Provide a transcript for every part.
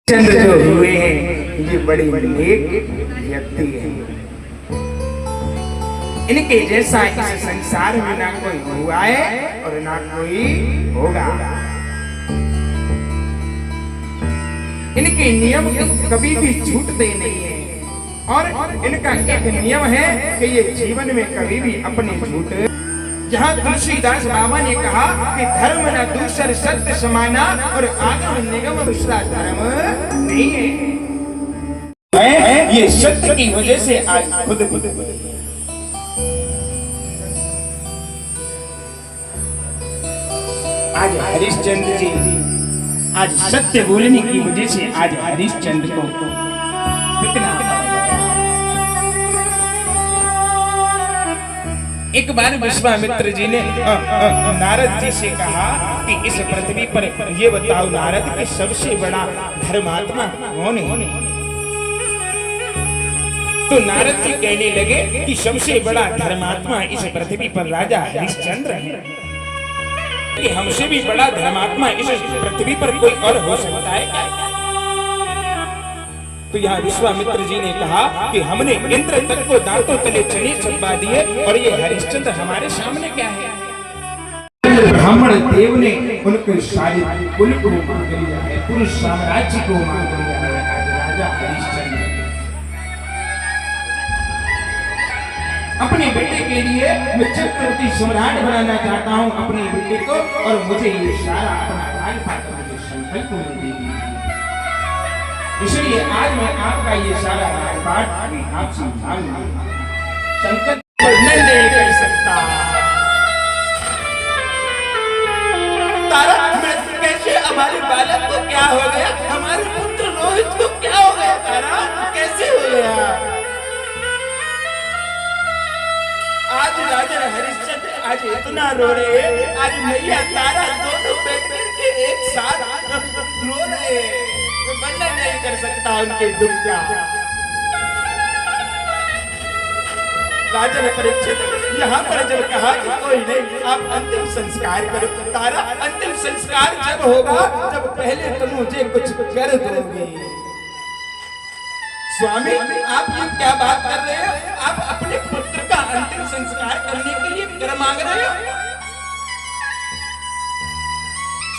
चंद्र जो हुए हैं ये बड़ी नेक व्यक्ति है। इनके जैसा इस संसार में ना कोई हुआ है और ना कोई होगा। इनके नियम कभी भी छूटते नहीं है और इनका एक नियम है कि ये जीवन में कभी भी अपने झूठ। जहाँ तुलसीदास बाबा ने कहा कि धर्म न दूसर सत्य समाना और आगम निगम दूसरा धर्म नहीं है। ये सत्य की वजह से आज खुद आज हरिश्चंद्र जी आज सत्य बोलने की वजह से आज हरिश्चंद्र को कितना। एक बार विश्वामित्र जी ने नारद जी से कहा कि इस पृथ्वी पर ये बताओ नारद कि सबसे बड़ा धर्मात्मा कौन है। तो नारद जी कहने लगे कि सबसे बड़ा धर्मात्मा इस पृथ्वी पर राजा हरिश्चंद्र है। कि हमसे भी बड़ा धर्मात्मा इस पृथ्वी पर कोई और हो सकता है क्या? तो यहाँ विश्वामित्र जी ने कहा कि हमने इंद्र तक को दांतों तले चने चबा दिए और ये हरिश्चंद्र हमारे सामने क्या है? ब्राह्मण देव ने उनके सारे कुल को मांग लिया है, पूरे साम्राज्य को मांग लिया है। आज राजा हरिश्चंद्र अपने बेटे के लिए मैं चक्रवर्ती सम्राट बनाना चाहता हूँ अपने बेटे को, और मुझे ये सारा अपना राजपाट मुझे संकल्प में दे दीजिए। इसलिए आज मैं आपका ये सारा राजपाट आप संभालूंगा। संकट वर्णन नहीं कर सकता। तारा कैसे हमारे बालक को क्या हो गया, हमारे पुत्र रोहित को क्या हो गया, तारा कैसे हो गया? आज राजा हरिश्चंद्र आज इतना रो रहे, आज मैया तारा दोनों बैठ के एक साथ रो रहे, वर्णन नहीं कर सकता उनके दुख का। राजा परीक्षित यहाँ पर जब कहा कि कोई नहीं आप अंतिम संस्कार करो, तारा अंतिम संस्कार जब होगा जब पहले तुम मुझे कुछ कर दोगे। स्वामी आप ये क्या बात कर रहे हो? आप अपने पुत्र का अंतिम संस्कार करने के लिए वर मांग रहे हो?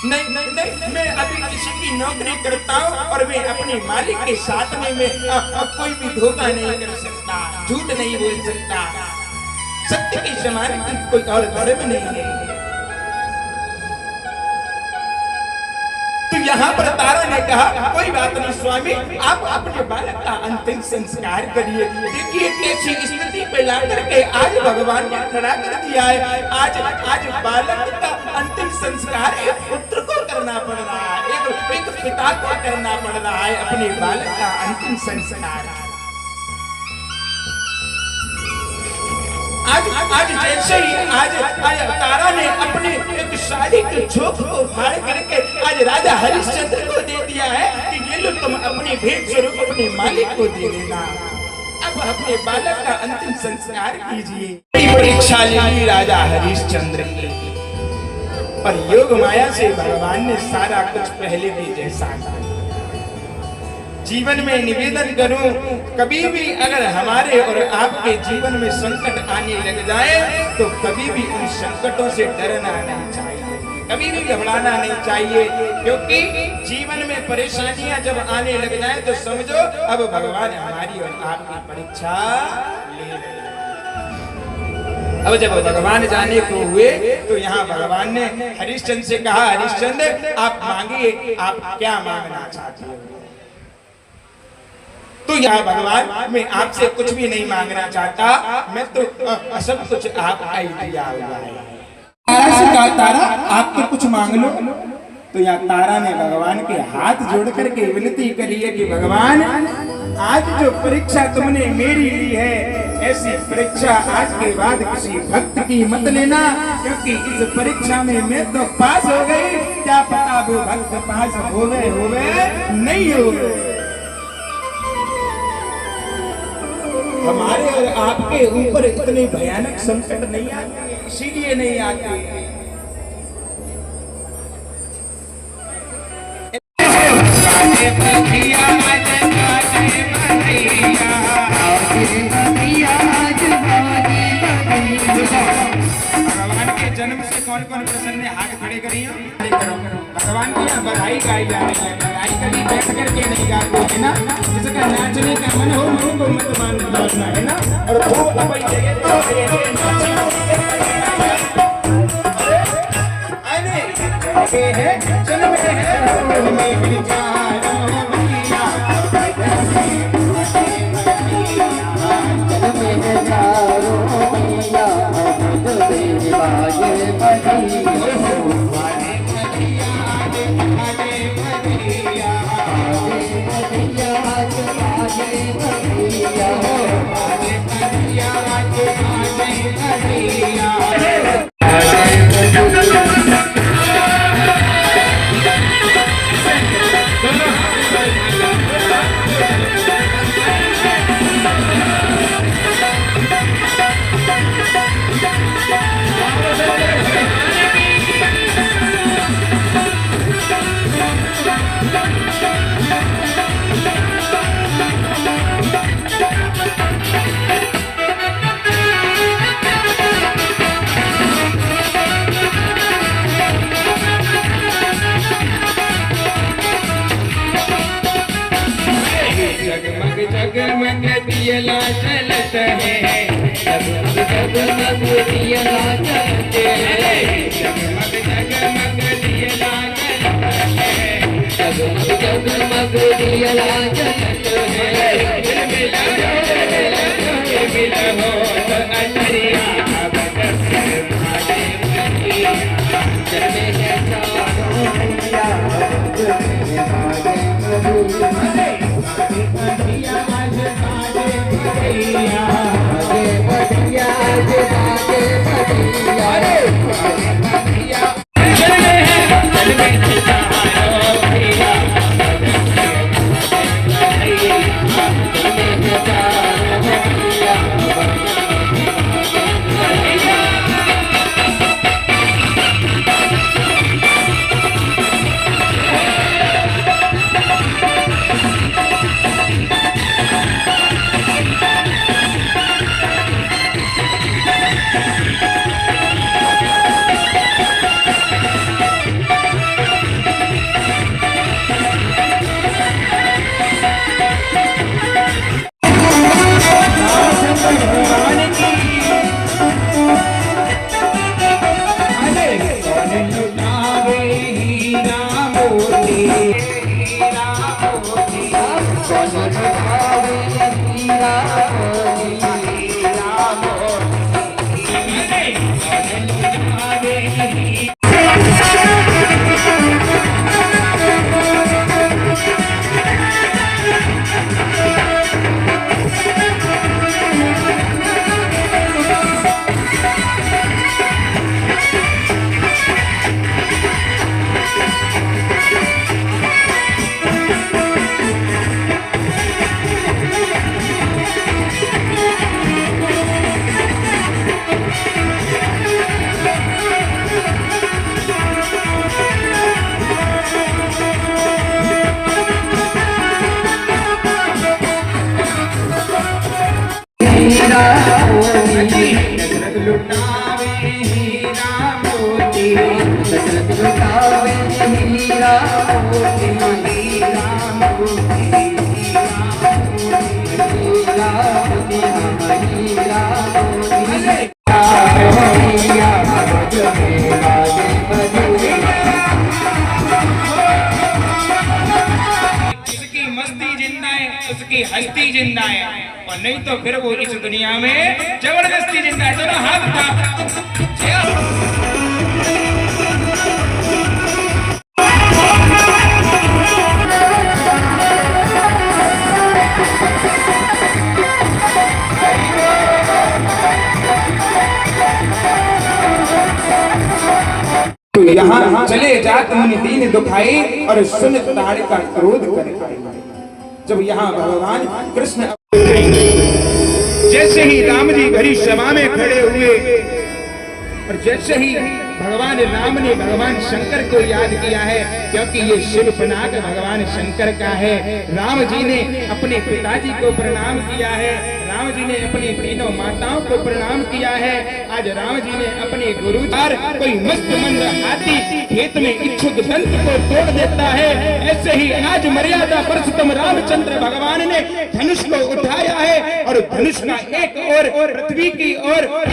नहीं नहीं नहीं, मैं अभी किसी की नौकरी करता हूँ और मैं अपने मालिक के साथ में मैं कोई भी धोखा नहीं कर सकता, झूठ नहीं बोल सकता। सत्य के समान कोई और धर्म नहीं है। तो यहाँ पर तारा ने कहा कोई बात नहीं स्वामी, आप अपने बालक का अंतिम संस्कार करिए। देखिए कैसी स्थिति पे ला करके आज भगवान ने खड़ा कर दिया है। आज बालक का अंतिम संस्कार एक पुत्र को करना पड़ रहा है, एक पिता को करना पड़ रहा है अपने बालक का अंतिम संस्कार। आज जैसे ही आज तारा ने अपनी एक साड़ी के झोंक को फाड़ करके आज राजा हरिश्चंद्र को दे दिया है कि ये लो तुम अपनी भेंट स्वरूप अपने मालिक को दे देना। अब अपने बालक का अंतिम संस्कार कीजिए। परीक्षा ली राजा हरिश्चंद्र की, पर योग माया से भगवान ने सारा कुछ पहले भी जैसा। जीवन में निवेदन करूं, कभी भी अगर हमारे और आपके जीवन में संकट आने लग जाए तो कभी भी उन संकटों से डरना नहीं चाहिए, कभी भी घबराना नहीं चाहिए, क्योंकि जीवन में परेशानियां जब आने लग जाए तो समझो अब भगवान हमारी और आपकी परीक्षा ले रहे हैं। अब जब भगवान जाने को हुए तो यहाँ भगवान ने हरिश्चंद्र से कहा हरिश्चंद्र आप मांगिए, आप क्या मांगना चाहते हो? तो यहाँ भगवान मैं आपसे कुछ भी नहीं मांगना चाहता, मैं तो सब कुछ आपका ही दिया हुआ है। तारा से कहा तारा आप तो कुछ मांग लो। तो यहाँ तारा ने भगवान के हाथ जोड़ करके विनती करी है कि भगवान आज जो परीक्षा तुमने मेरी ली है ऐसी परीक्षा आज के बाद किसी भक्त की मत लेना, क्योंकि इस परीक्षा में मैं तो पास हो गई, क्या पता वो भक्त पास हो गए नहीं हो गए। हमारे और आपके ऊपर इतने भयानक संकट नहीं आते, इसीलिए नहीं आते। भगवान के जन्म से कौन कौन प्रसन्न है? हाथ खड़े करिए, भगवान की यहाँ बधाई गाई जा रही है। बधाई कभी बैठ करके नहीं गाते है ना, जिसका नाचने का मन हो मुंह को मत मानना है ना। और खूब अपनी जगह है जन्म है में विचारो भैया जगमग दियला जलत है, जगमग दियला जलत है, जगमग जगमग दियला जलत है, जगमग दियला जलत है। दिल मिला हो तो अंतरिया बदल भागे बनिया, चले है चारों दुनिया उसकी हस्ती जिंदा है, और नहीं तो फिर वो इस दुनिया में जबरदस्ती जिंदा है। दोनों हाथ उठा। तो यहाँ चले जात मुनि दीन दुखाई और सुन ताड़ का क्रोध करे। जब यहाँ भगवान कृष्ण जैसे ही राम जी भरी सभा में खड़े हुए और जैसे ही भगवान राम ने भगवान शंकर को याद किया है, क्योंकि ये शिव पनाग भगवान शंकर का है। राम जी ने अपने पिताजी को प्रणाम किया है, राम जी ने अपनी तीनों माताओं को प्रणाम किया है। आज राम जी ने अपने गुरु कोई मस्त मंद हाथी खेत में इच्छुक दंत को तोड़ देता है, ऐसे ही आज मर्यादा पुरुषोत्तम रामचंद्र भगवान ने धनुष को उठाया है और धनुष का एक और पृथ्वी की ओर और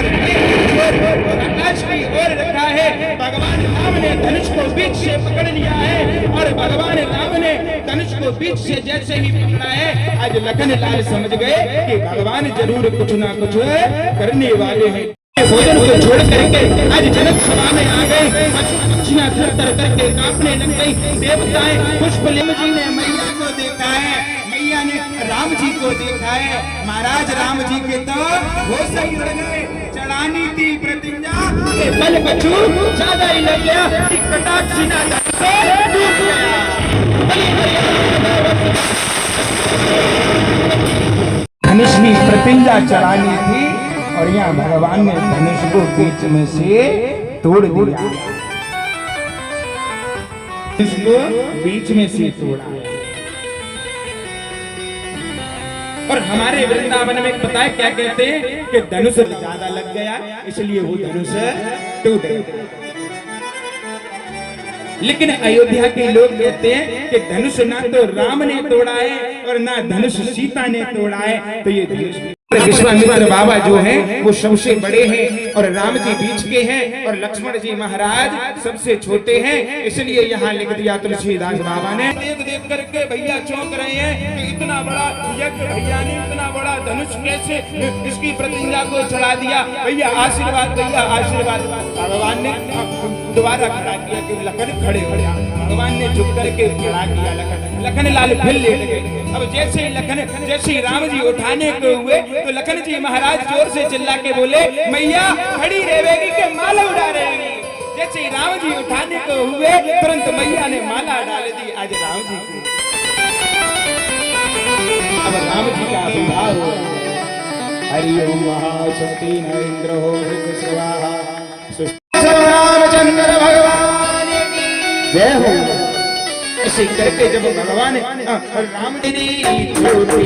आकाश की ओर रखा है। भगवान राम ने धनुष को बीच से पकड़ लिया है और भगवान राम ने धनुष को बीच से जैसे ही पकड़ा है, आज लखन लाल समझ गए कि भगवान जरूर कुछ ना कुछ करने वाले हैं। भोजन को छोड़ करके आज जनक सभा में आ गए, पक्षियां थर-थर करके कांपने लग गई। देवताएं पुष्पलिंग जी ने मैया को देखा है, मैया ने राम जी को देखा है। महाराज राम जी के तो होश ही उड़ गए। चढ़ानी थी प्रतिज्ञा के बल बचू ज्यादा ही लग गया, कटाक्ष सीना से डूब गया। धनुष की प्रतिज्ञा चढ़ानी थी और यहाँ भगवान ने धनुष को बीच में से तोड़ दिया, इसको बीच में से तोड़ा। और हमारे वृंदावन में पता है क्या कहते हैं कि धनुष ज्यादा लग गया, इसलिए वो धनुष टूट गया। लेकिन अयोध्या के लोग कहते हैं कि धनुष ना तो राम ने तोड़ा है और ना धनुष सीता ने तोड़ा है, तो ये धनुष विश्वामित्र बाबा जो हैं वो सबसे बड़े हैं और राम जी बीच के हैं और लक्ष्मण जी महाराज सबसे छोटे हैं, इसलिए यहाँ लिख दिया तुलसीदास बाबा ने। देख देख करके भैया चौंक रहे हैं कि इतना बड़ा यज्ञ भैया ने इतना बड़ा धनुष कैसे इसकी प्रतिज्ञा को चढ़ा दिया। भैया आशीर्वाद, भैया आशीर्वाद। भगवान ने दोबारा खड़ा किया कि लखन खड़े हो जा। भगवान ने झुक करके खड़ा किया लखन, लखन लाल फिर लेट गए। अब जैसे ही राम जी उठाने को हुए तो लखन जी महाराज जोर से चिल्ला के बोले, मैया खड़ी रहेगी कि माला उड़ा रहेगी। जैसे ही राम जी उठाने को हुए तुरंत मैया ने माला डाल दी आज राम जी को। अब राम जी का विवाह हो। हरि ओम महाशक्ति नरेंद्र हो स्वाहा। रामचंद्र भगवान की जय हो। ऐसे करके जब भगवान राम जी ने छोटी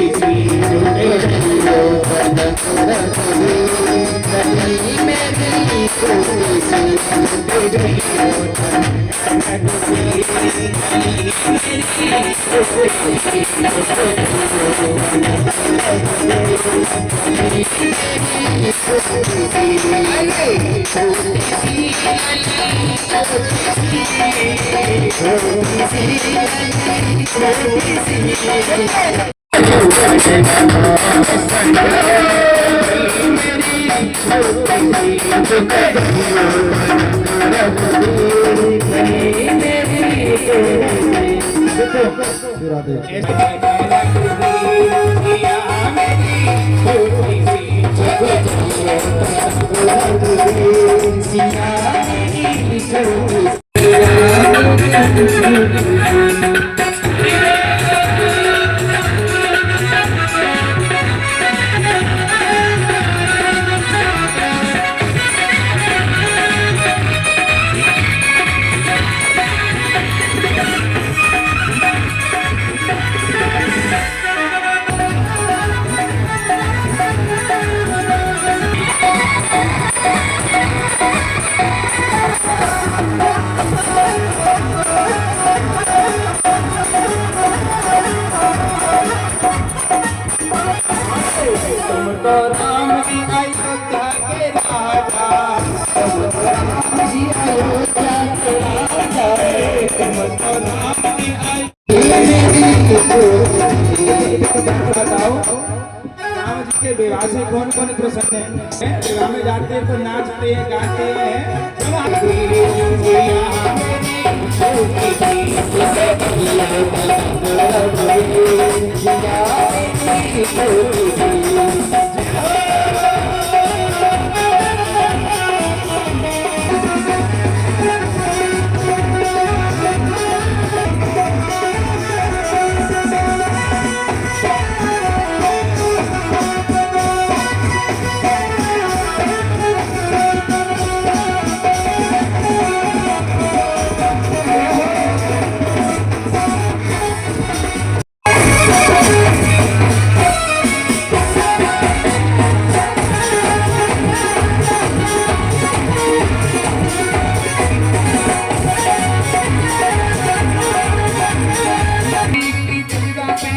विवाह से कौन कौन प्रसन्न है? विवाह में जाते हैं तो नाचते हैं, गाते हैं।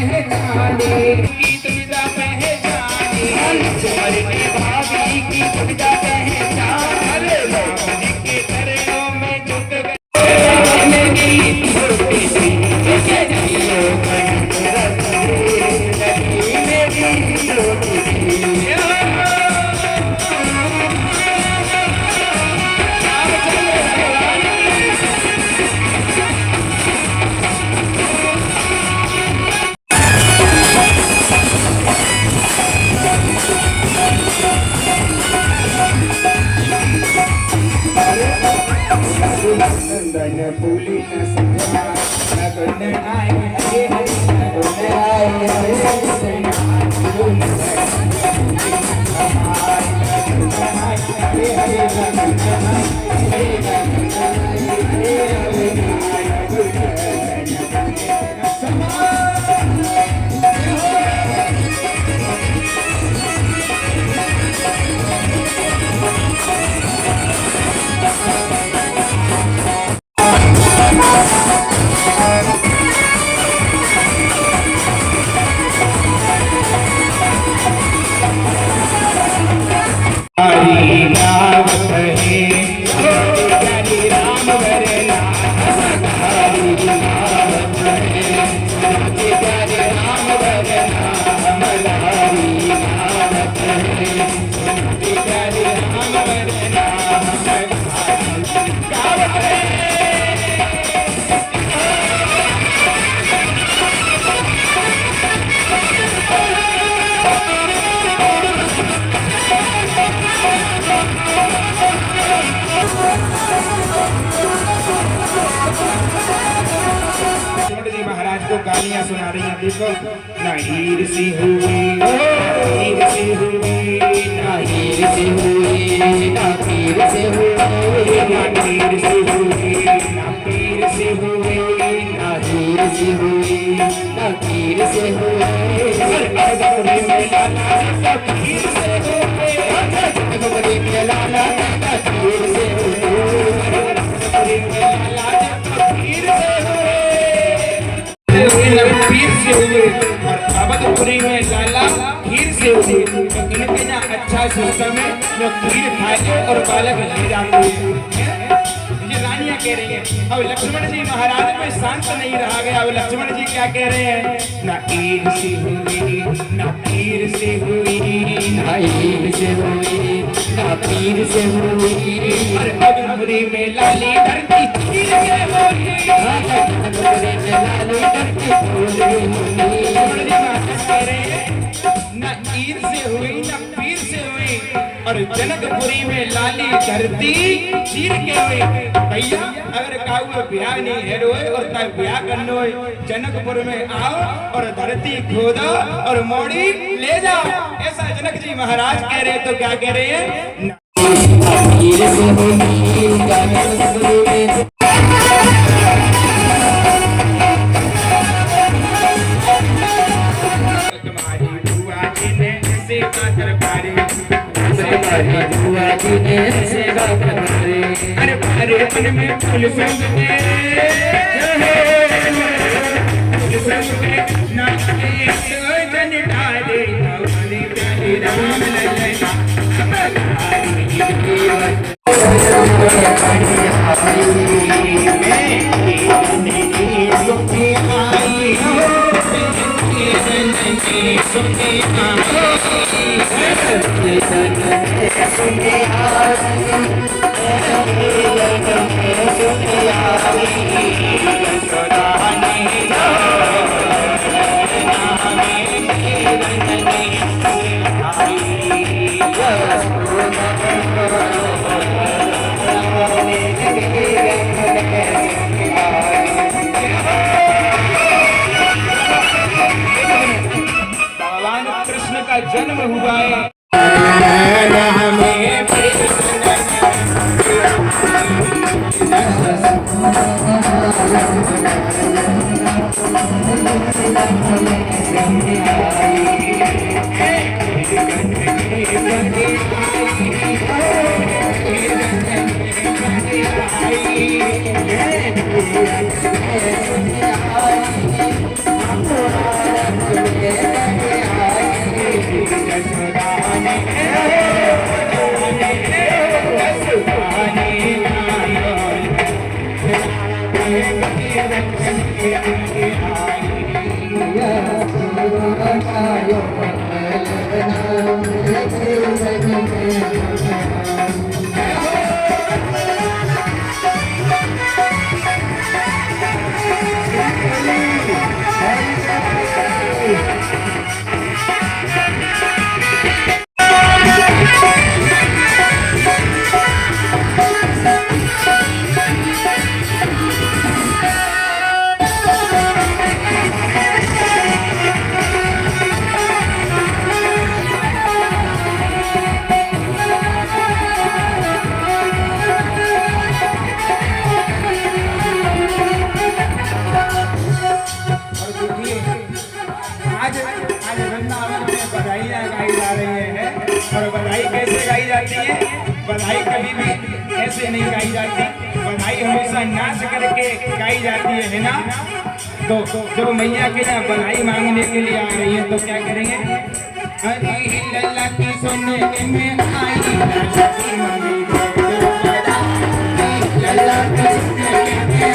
पहचाने, गीत विदा पहचाने, कुंवर ने भाभी की विदा पहचाने, राम जी के चरणों में झुक गए। गालियां सुना रही हैं। देखो, ना हीर सी हुई, हीर सी हुई, ना हीर सी हुई, ना पीर से हुई, ना पीर से हुई, ना पीर से हुई, ना हीर सी हुई, ना पीर से हुई। अगबरी में लाला सब पीर से हुई, अगबरी में लाला सब पीर से हुई, अगबरी में लाला सब पीर से हुई, पीर से हुए। और अवधपुरी में लाला खीर से हुए। तो इनके यहाँ अच्छा सिस्टम है, जो खीर खाए और बालक ले जाते हैं। ये रानियां कह रही हैं। अब लक्ष्मण जी महाराज में शांत नहीं रहा गया। अब लक्ष्मण जी क्या कह रहे हैं? ना ईर से हुई, ना पीर से हुई, ना ईर से हुई, ना पीर से हुई। और अवधपुरी में लाली धरती खीर के होली, अवधपुरी में लाली धरती न ईर से हुई न पीर से हुई। और जनकपुरी में लाली धरती चीर के हुई। भैया अगर काऊ ब्याह नहीं है रोए और तब ब्याह करनो है, जनकपुर में आओ और धरती खोदो और मोड़ी ले जाओ। ऐसा जनक जी महाराज कह रहे। तो क्या कह रहे हैं? अरे मन में फूल संग ना जन डाले प्यारे राम भगवान कृष्ण का जन्म हुआ है। बनायो मंगल बनाओ जीवन में। और देखिए आज आज वृंदावन में बधाइयाँ गाई जा रही हैं और बधाई कैसे गाई जाती है? बधाई कभी भी ऐसे नहीं गाई जाती, बधाई हमेशा नाच करके गाई जाती है ना। तो जब मैया के यहाँ बधाई मांगने के लिए आ रही है तो क्या करेंगे? हरी लल्ला की सोने में आई लल्ला की मम्मी लल्ला की सोने में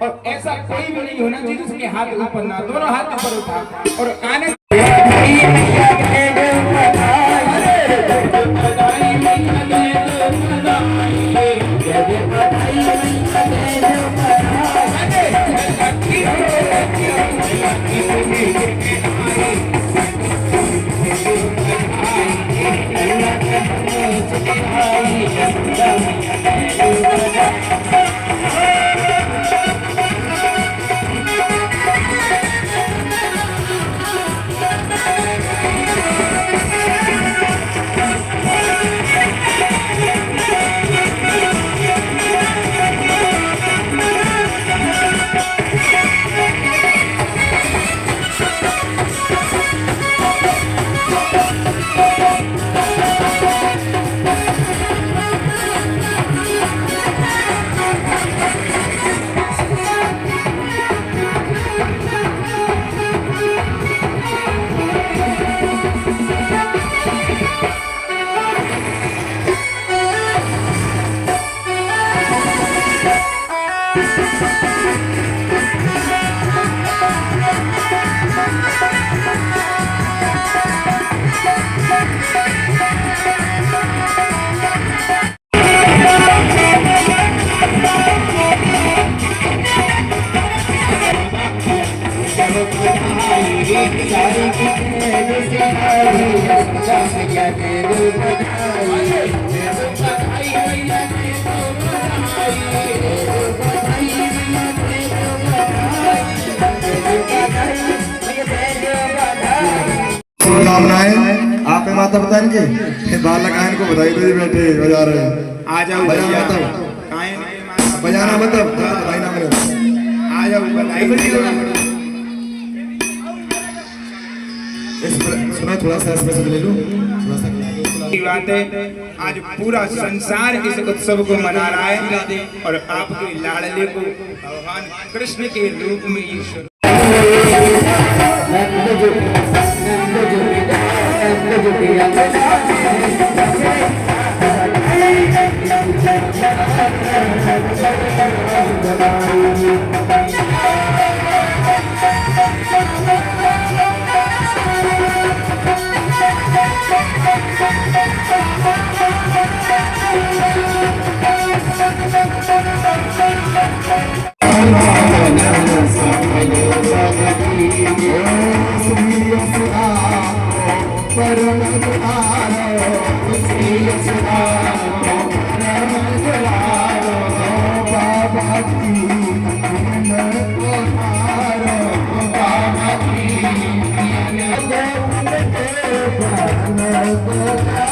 और ऐसा कोई भी नहीं होना चाहिए जिसके हाथ ऊपर ना, दोनों हाथ ऊपर उठा और आने शुभकामनाएं आप पे माता पिता इनके बालक आयन को बधाई दे बैठे बजा रहे हैं। आ जाओ बजाना भैया, मतलब काहे नहीं माता? बजाना मतलब बधाई ना मिले। आ जाओ बधाई दो। सुनो थोड़ा सा इसमें से ले लो थोड़ा सा की बात है, आज पूरा संसार इस उत्सव को मना रहा है और आपके लाडले को भगवान कृष्ण के रूप में ईश्वर Baba जान को